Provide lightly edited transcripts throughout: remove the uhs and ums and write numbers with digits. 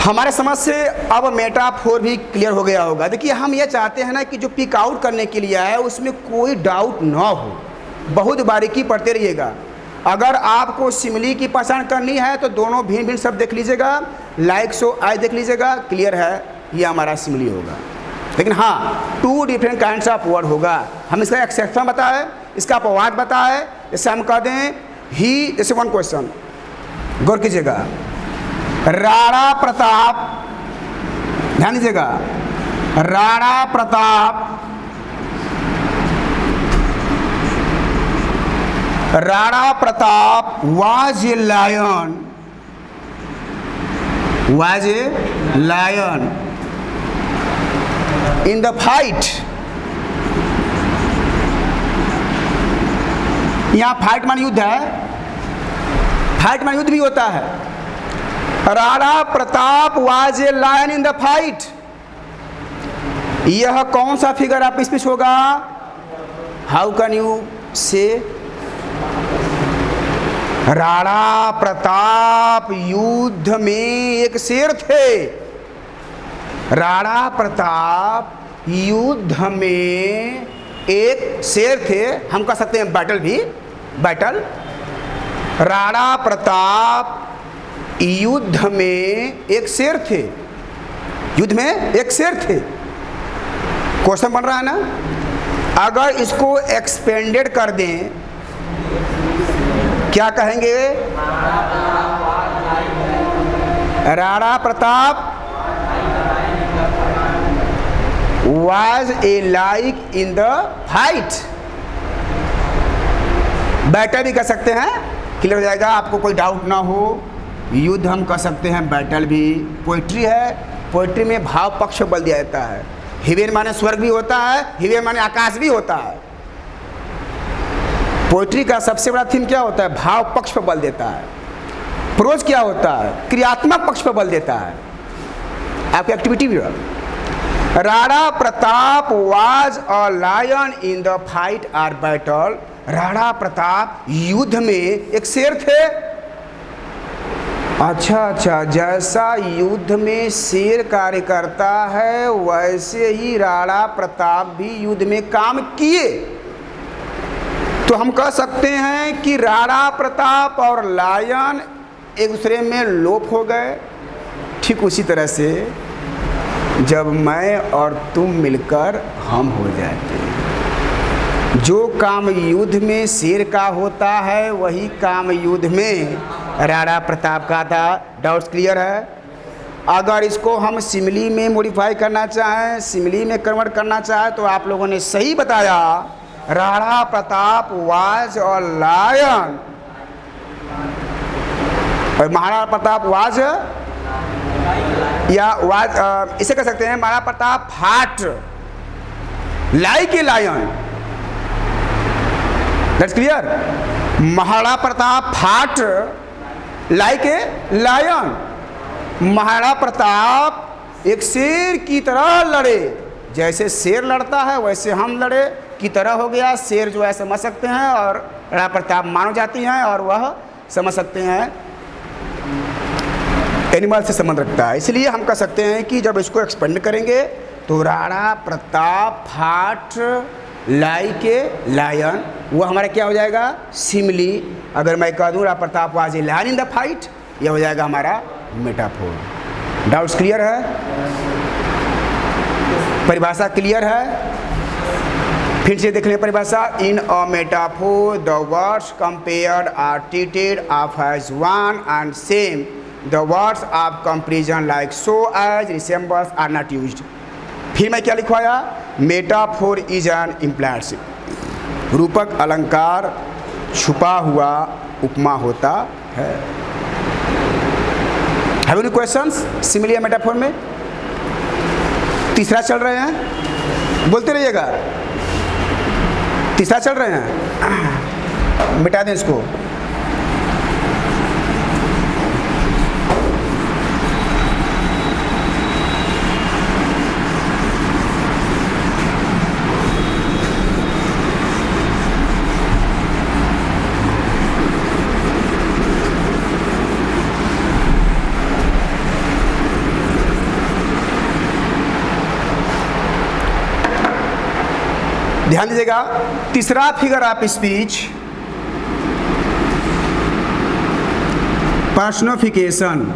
हमारे समझ से अब मेटाफोर भी क्लियर हो गया होगा। देखिए, हम ये चाहते हैं ना कि जो पिक आउट करने के लिए है उसमें कोई डाउट ना हो, बहुत बारीकी पढ़ते रहिएगा। अगर आपको सिमिली की पहचान करनी है तो दोनों भिन्न भिन्न शब्द देख लीजिएगा, लाइक सो आई देख लीजिएगा, क्लियर है, ये हमारा सिमिली होगा। लेकिन हाँ, two different kinds of word होगा। हम इसका एक्सेप्शन बताए, इसका अपवाद बताए। जैसे हम कह दें ही, जैसे वन क्वेश्चन गौर कीजिएगा, राणा प्रताप, ध्यान दीजिएगा, Rana Pratap, Rana Pratap was a lion, was a lion in the fight। यहाँ फाइट मान युद्ध है, फाइट मान युद्ध भी होता है। Rana Pratap was a lion in the fight, यह कौन सा फिगर आप स्पीच होगा? हाउ कैन यू से राणा प्रताप युद्ध में एक शेर थे। राणा प्रताप युद्ध में एक शेर थे, हम कह सकते हैं बैटल भी, बैटल। राणा प्रताप युद्ध में एक शेर थे, युद्ध में एक शेर थे। क्वेश्चन बन रहा है ना। अगर इसको एक्सपेंडेड कर दें, क्या कहेंगे? Rana Pratap was a lion in the fight, battle भी कह सकते हैं, क्लियर हो जाएगा, आपको कोई डाउट ना हो। युद्ध हम कह सकते हैं, बैटल भी। पोइट्री है, पोइट्री में भाव पक्ष बल दिया जाता है। हिवेन माने स्वर्ग भी होता है, हिवेन माने आकाश भी होता है। पोइट्री का सबसे बड़ा थीम क्या होता है? भाव पक्ष पर बल देता है। प्रोज क्या होता है? क्रियात्मक पक्ष पर बल देता है, आपकी एक्टिविटी भी। Rana Pratap was a lion in the fight or battle, Rana Pratap युद्ध में एक शेर थे। अच्छा, जैसा युद्ध में शेर कार्य करता है वैसे ही राणा प्रताप भी युद्ध में काम किए। तो हम कह सकते हैं कि राणा प्रताप और लायन एक दूसरे में लोप हो गए। ठीक उसी तरह से जब मैं और तुम मिलकर हम हो जाते हैं। जो काम युद्ध में शेर का होता है वही काम युद्ध में राणा प्रताप का था। डाउट्स क्लियर है? अगर इसको हम सिमिली में मॉडिफाई करना चाहें, सिमिली में कन्वर्ट करना चाहें, तो आप लोगों ने सही बताया। Rana Pratap was a lion और महाराणा प्रताप वाज, या वाज, इसे कह सकते हैं Maharana Pratap fought like a lion. That's clear. Maharana Pratap fought like a lion. Maharana Pratap एक शेर की तरह लड़े, जैसे शेर लड़ता है वैसे हम लड़े की तरह हो गया। शेर जो है समझ सकते हैं और राणा प्रताप मानव जाती हैं और वह समझ सकते हैं एनिमल से संबंध रखता है। इसलिए हम कह सकते हैं कि जब इसको एक्सपेंड करेंगे तो Rana Pratap fought like a lion, वो हमारा क्या हो जाएगा? सिमिली। अगर मैं कह दूँ Rana Pratap was a lion in the fight, यह हो जाएगा हमारा मेटाफोर। डाउट्स क्लियर है? परिभाषा क्लियर है? फिर से देख लें परिभाषा। In a metaphor the words compared are treated of as one and same. The words of comparison like so as resembles are not used. फिर मैं क्या लिखवाया? Metaphor is an implied. रूपक अलंकार छुपा हुआ उपमा होता है। हैव एनी क्वेश्चंस सिमिली या मेटाफोर में? तीसरा चल रहे हैं, बोलते रहिएगा। तीसरा चल रहे हैं, मिटा दें इसको। ध्यान दीजिएगा, तीसरा फिगर ऑफ स्पीच पर्सनिफिकेशन।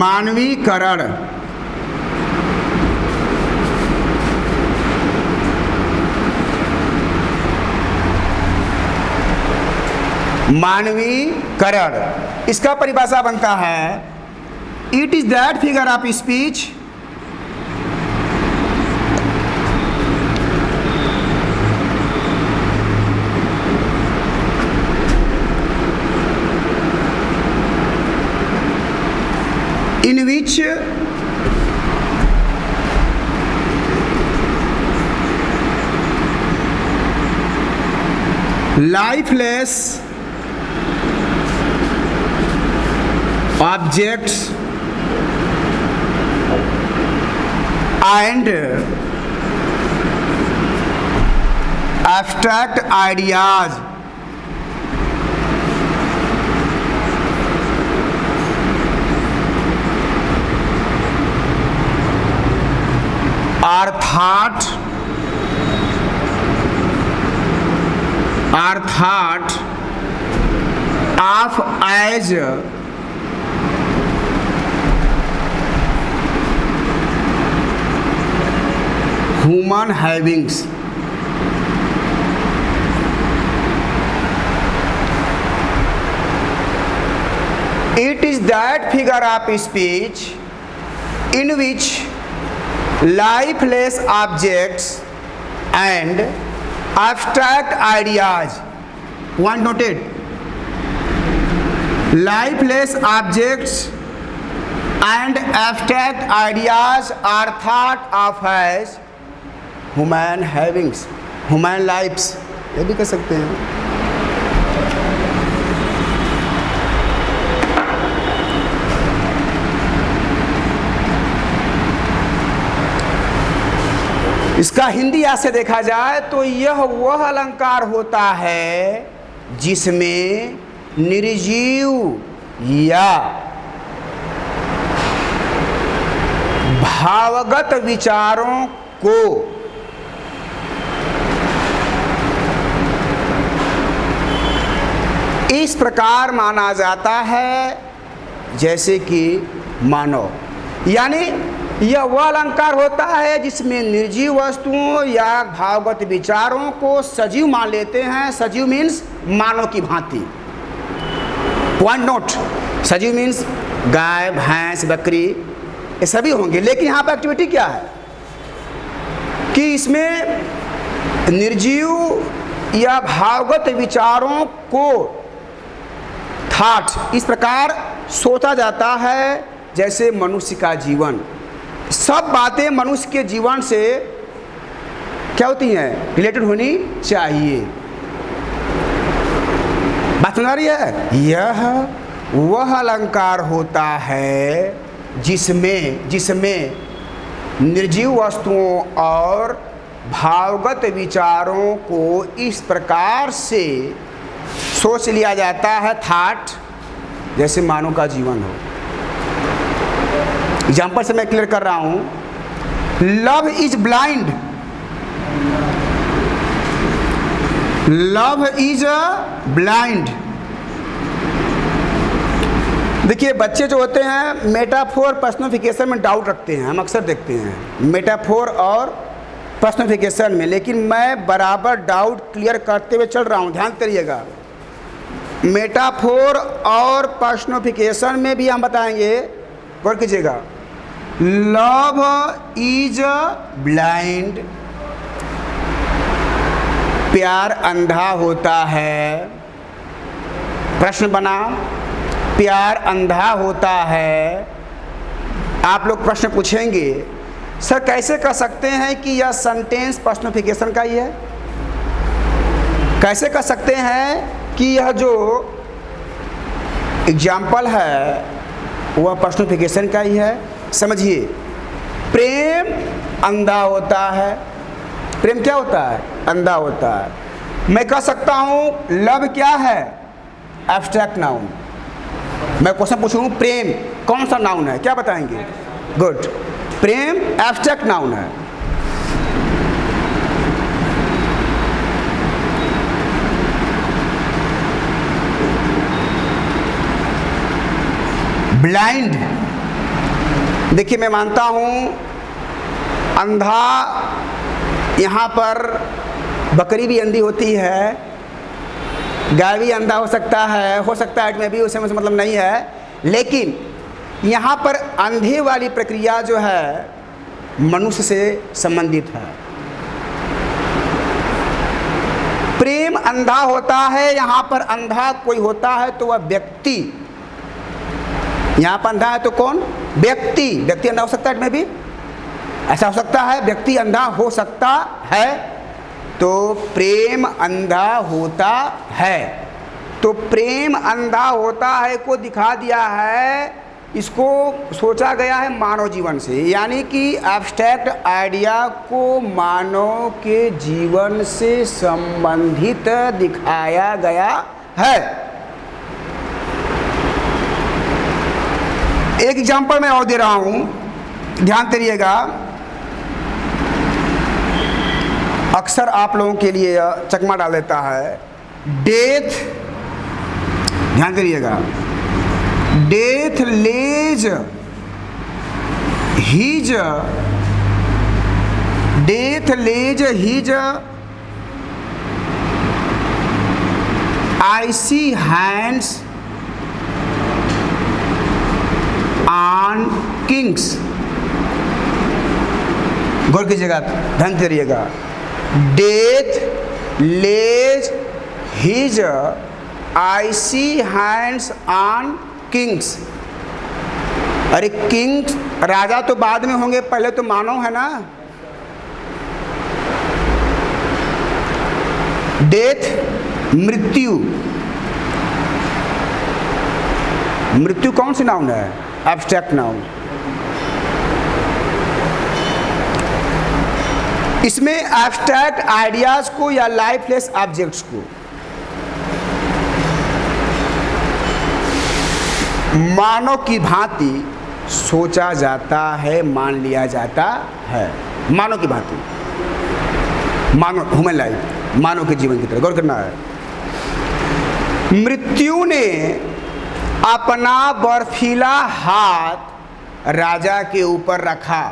मानवीकरण। मानवीकरण, इसका परिभाषा बनता है, it is that figure of speech in which lifeless objects and abstract ideas are thought of as human havings. It is that figure of speech in which lifeless objects and abstract ideas, one noted, lifeless objects and abstract ideas are thought of as human havings, human lives, ये भी कह सकते हैं। इसका हिंदी ऐसे देखा जाए तो यह वह अलंकार होता है जिसमें निर्जीव या भावगत विचारों को इस प्रकार माना जाता है जैसे कि मानव, यानी यह वह अलंकार होता है जिसमें निर्जीव वस्तुओं या भावगत विचारों को सजीव मान लेते हैं। सजीव मीन्स मानव की भांति। पॉइंट नोट, सजीव मीन्स गाय, भैंस, बकरी, ये सभी होंगे, लेकिन यहाँ पर एक्टिविटी क्या है कि इसमें निर्जीव या भावगत विचारों को थॉट इस प्रकार सोचा जाता है जैसे मनुष्य का जीवन। सब बातें मनुष्य के जीवन से क्या होती हैं, रिलेटेड होनी चाहिए। बात सुना रही है? यह वह अलंकार होता है जिसमें निर्जीव वस्तुओं और भावगत विचारों को इस प्रकार से सोच लिया जाता है, थॉट, जैसे मानव का जीवन हो। एग्जाम्पल से मैं क्लियर कर रहा हूं। Love is blind, love is blind. देखिए बच्चे जो होते हैं मेटाफोर पर्सनिफिकेशन में डाउट रखते हैं, हम अक्सर देखते हैं मेटाफोर और पर्सनिफिकेशन में, लेकिन मैं बराबर डाउट क्लियर करते हुए चल रहा हूं, ध्यान करिएगा। मेटाफोर और पर्सनिफिकेशन में भी हम बताएंगे, गौर कीजिएगा। लव इज ब्लाइंड, प्यार अंधा होता है। प्रश्न बना, प्यार अंधा होता है। आप लोग प्रश्न पूछेंगे, सर कैसे कह सकते हैं कि यह सेंटेंस पर्सनिफिकेशन का ही है? कैसे कह सकते हैं कि यह जो एग्जाम्पल है वह पर्सनिफिकेशन का ही है? समझिए, प्रेम अंधा होता है। प्रेम क्या होता है? अंधा होता है। मैं कह सकता हूँ लव क्या है? Abstract noun. मैं क्वेश्चन पूछूं प्रेम कौन सा नाउन है, क्या बताएंगे? गुड, प्रेम एब्स्ट्रैक्ट नाउन है। ब्लाइंड, देखिए मैं मानता हूं अंधा, यहाँ पर बकरी भी अंधी होती है, गाय भी अंधा हो सकता है में भी, उससे मतलब नहीं है, लेकिन यहाँ पर अंधे वाली प्रक्रिया जो है मनुष्य से संबंधित है। प्रेम अंधा होता है, यहाँ पर अंधा कोई होता है तो वह व्यक्ति, यहाँ पर अंधा है तो कौन? व्यक्ति। व्यक्ति अंधा हो सकता है में भी, ऐसा हो सकता है, व्यक्ति अंधा हो सकता है, तो प्रेम अंधा होता है। तो प्रेम अंधा होता है को दिखा दिया है, इसको सोचा गया है मानव जीवन से, यानी कि एब्स्ट्रैक्ट आइडिया को मानव के जीवन से संबंधित दिखाया गया है। एक एग्जांपल मैं और दे रहा हूं, ध्यान करिएगा, अक्सर आप लोगों के लिए चकमा डाल देता है। डेथ, ध्यान करिएगा, death lays his, death lays his icy hands on kings. गौर कीजिएगा, ध्यान करिएगा, death lays his icy hands on kings. अरे किंग्स, राजा तो बाद में होंगे, पहले तो मानव है ना। डेथ मृत्यु, मृत्यु कौन सी नाउन है? Abstract noun. इसमें एब्स्ट्रैक्ट आइडियाज को या लाइफलेस ऑब्जेक्ट्स को मानव की भांति सोचा जाता है, मान लिया जाता है, मानव की भांति, मानव, ह्यूमन लाइफ, मानव के जीवन की तरह गौर करना है। मृत्यु ने अपना बर्फीला हाथ राजा के ऊपर रखा,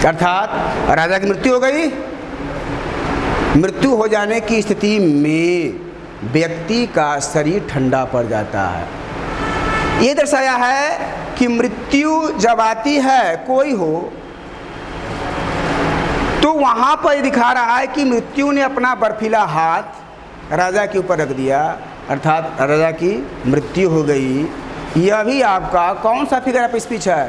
अर्थात राजा की मृत्यु हो गई। मृत्यु हो जाने की स्थिति में व्यक्ति का शरीर ठंडा पड़ जाता है। ये दर्शाया है कि मृत्यु जब आती है कोई हो, तो वहां पर दिखा रहा है कि मृत्यु ने अपना बर्फीला हाथ राजा के ऊपर रख दिया, अर्थात राजा की मृत्यु हो गई। यह भी आपका कौन सा फिगर ऑफ स्पीच है?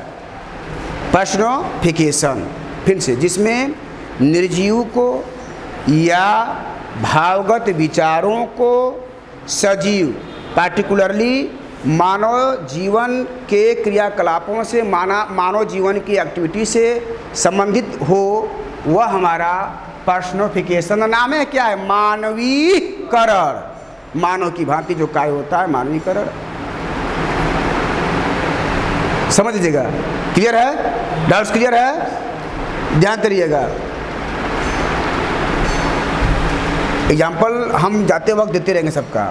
पर्सनिफिकेशन। फिर से, जिसमें निर्जीव को या भावगत विचारों को सजीव, पार्टिकुलरली मानव जीवन के क्रियाकलापों से, मानव जीवन की एक्टिविटी से संबंधित हो, वह हमारा पर्सनिफिकेशन नाम है। क्या है? मानवीकरण। मानव की भांति जो कार्य होता है, मानवीकरण। समझ लीजिएगा, क्लियर है? डाउट्स क्लियर है? ध्यान करिएगा। एग्जाम्पल हम जाते वक्त देते रहेंगे सबका।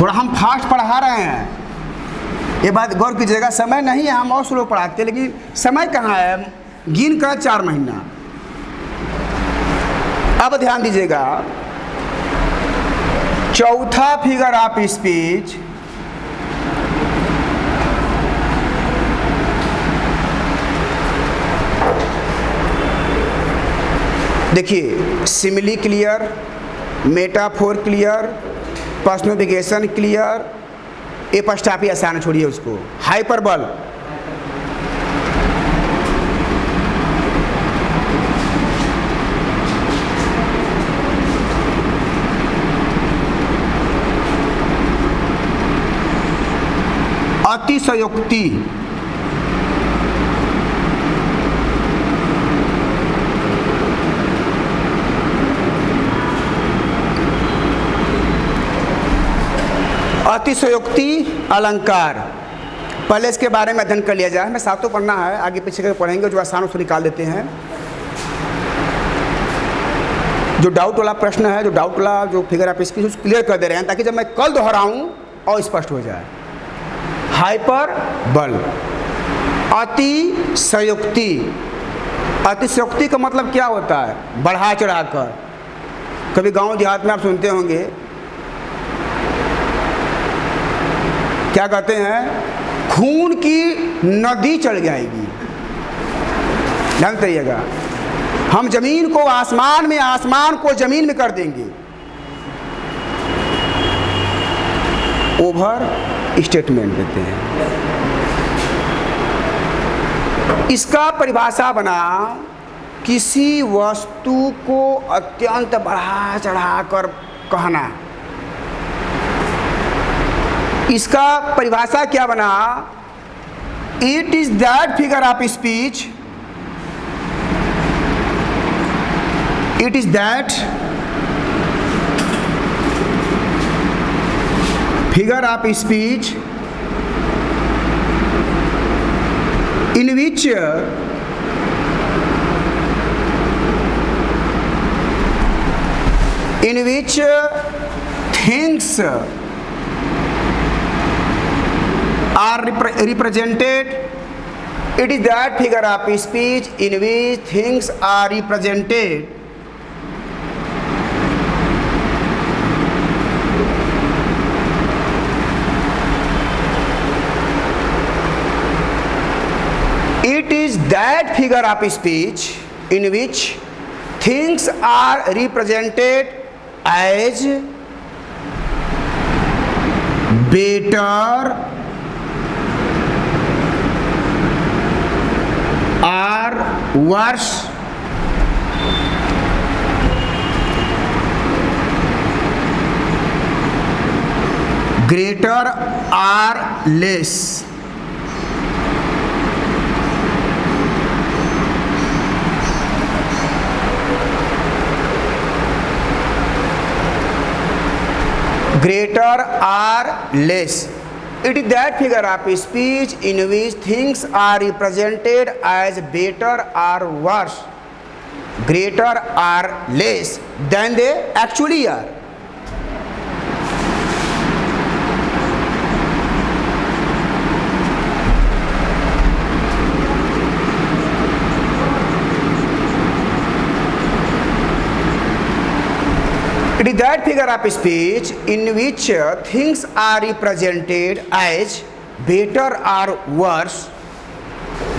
थोड़ा हम फास्ट पढ़ा रहे हैं, ये बात गौर कीजिएगा। समय नहीं है, हम और स्लो पढ़ाते हैं, लेकिन समय कहाँ है? गिन कर 4 महीना। अब ध्यान दीजिएगा, चौथा फिगर ऑफ स्पीच देखिए, simile clear, metaphor clear, personification clear, apostrophe आसान, छोड़िए उसको, हाइपरबल, अतिशयोक्ति, अतिशयोक्ति अलंकार, पहले इसके बारे में अध्ययन कर लिया जाए। हमें सातों पढ़ना है, आगे पीछे कर पढ़ेंगे, जो आसान उसको निकाल देते हैं। जो डाउट वाला प्रश्न है, जो डाउट वाला जो फिगर ऑफ स्पीच उसको क्लियर कर दे रहे हैं, ताकि जब मैं कल दोहराऊं और स्पष्ट हो जाए। हाइपर बल, अतिशयोक्ति। अतिशयोक्ति का मतलब क्या होता है? बढ़ा चढ़ाकर। कभी गांव देहात में आप सुनते होंगे, क्या कहते हैं? खून की नदी चढ़ जाएगी। ध्यान रहिएगा, हम जमीन को आसमान में, आसमान को जमीन में कर देंगे। ओवर स्टेटमेंट देते हैं। इसका परिभाषा बना किसी वस्तु को अत्यंत बढ़ा चढ़ाकर कहना। इसका परिभाषा क्या बना? It is that figure of speech, it is that figure of speech in which things are represented. It is that figure of speech in which things are represented. It is that figure of speech in which things are represented as better or worse, greater or less. Greater or less. It is that figure of speech in which things are represented as better or worse, greater or less than they actually are. It is that figure of speech in which things are represented as better or worse,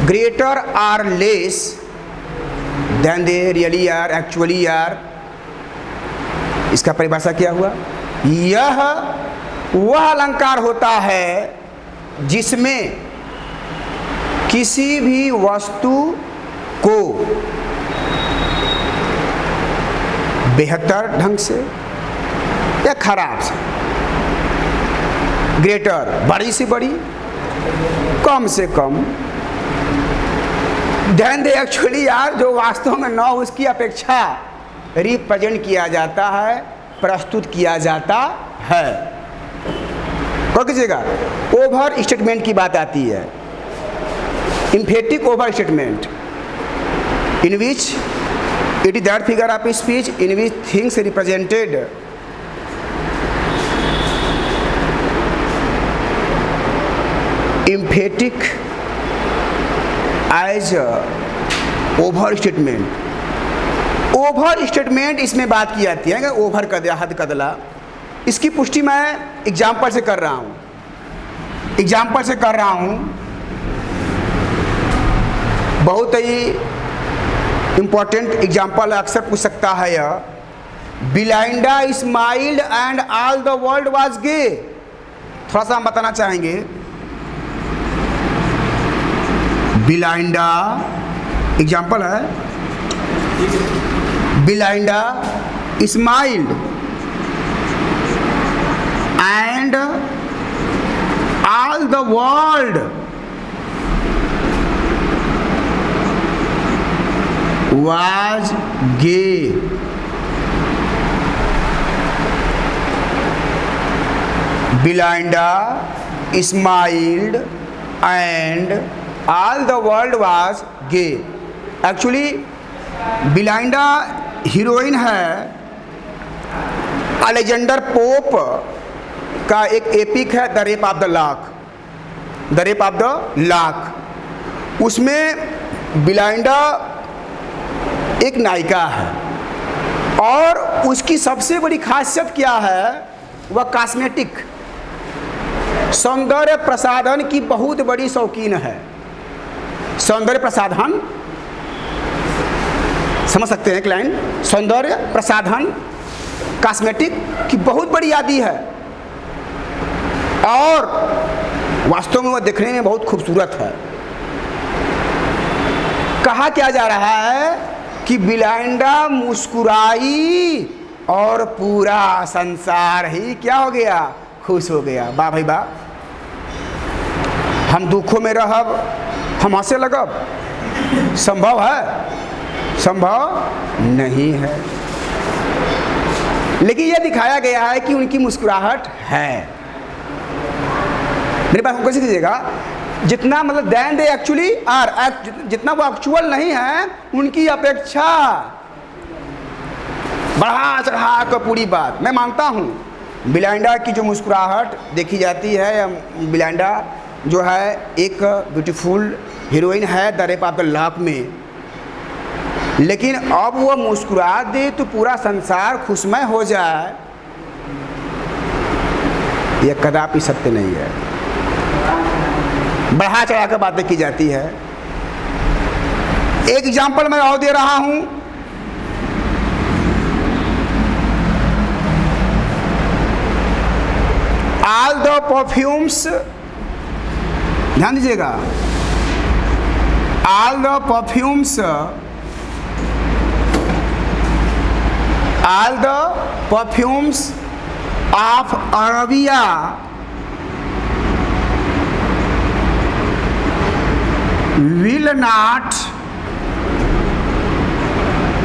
greater or less than they really are, actually are. इसका परिभाषा क्या हुआ? यह वह अलंकार होता है जिसमें किसी भी वस्तु को बेहतर ढंग से या खराब से, ग्रेटर बड़ी से बड़ी, कम से कम, देन दे एक्चुअली यार जो वास्तव में न उसकी अपेक्षा रिप्रेजेंट किया जाता है, प्रस्तुत किया जाता है। क्या कीजिएगा? ओवर स्टेटमेंट की बात आती है, emphatic over statement in which it is that figure of speech in which things represented emphatic as over statement. Over statement इसमें बात की जाती है कि ओवर कर दिया, हद कर दिया। इसकी पुष्टि मैं एग्जाम्पल से कर रहा हूँ, एग्जाम्पल से कर रहा हूँ। बहुत ही इम्पॉर्टेंट एग्जाम्पल अक्सर पूछ सकता है यह। Belinda smiled and all the world was gay. थोड़ा सा हम बताना चाहेंगे। बिलाइंडा एग्जाम्पल है, Belinda smiled and all the world was gay. Belinda smiled and all the world was gay. Actually Belinda heroine है अलेक्जेंडर पोप का एक epic है the rape of the lock, the rape of the lock. उसमें बिलाइंडा एक नायिका है और उसकी सबसे बड़ी खासियत क्या है, वह कॉस्मेटिक सौंदर्य प्रसाधन की बहुत बड़ी शौकीन है। सौंदर्य प्रसाधन समझ सकते हैं क्लाइंट, सौंदर्य प्रसाधन कॉस्मेटिक की बहुत बड़ी आदी है और वास्तव में वह देखने में बहुत खूबसूरत है। कहा क्या जा रहा है कि बिलाइंडा मुस्कुराई और पूरा संसार ही क्या हो गया, खुश हो गया। वाह भाई वाह, हम दुखों में रहब, हम हंसे लगब, संभव है? संभव नहीं है। लेकिन यह दिखाया गया है कि उनकी मुस्कुराहट है। मेरे पास हमको कीजिएगा, जितना मतलब देन दे एक्चुअली आर, जितना वो एक्चुअल नहीं है उनकी अपेक्षा बढ़ा चढ़ा कर पूरी बात। मैं मानता हूँ बिलाइंडा की जो मुस्कुराहट देखी जाती है, बिलाइंडा जो है एक ब्यूटीफुल हीरोइन है the rape of the lock में, लेकिन अब वह मुस्कुरा दे तो पूरा संसार खुशमय हो जाए, यह कदापि सत्य नहीं है। बढ़ा चढ़ा कर बातें की जाती है। एक एग्जाम्पल मैं और दे रहा हूं, ऑल द परफ्यूम्स, ध्यान दीजिएगा, all the perfumes, all the perfumes of Arabia will not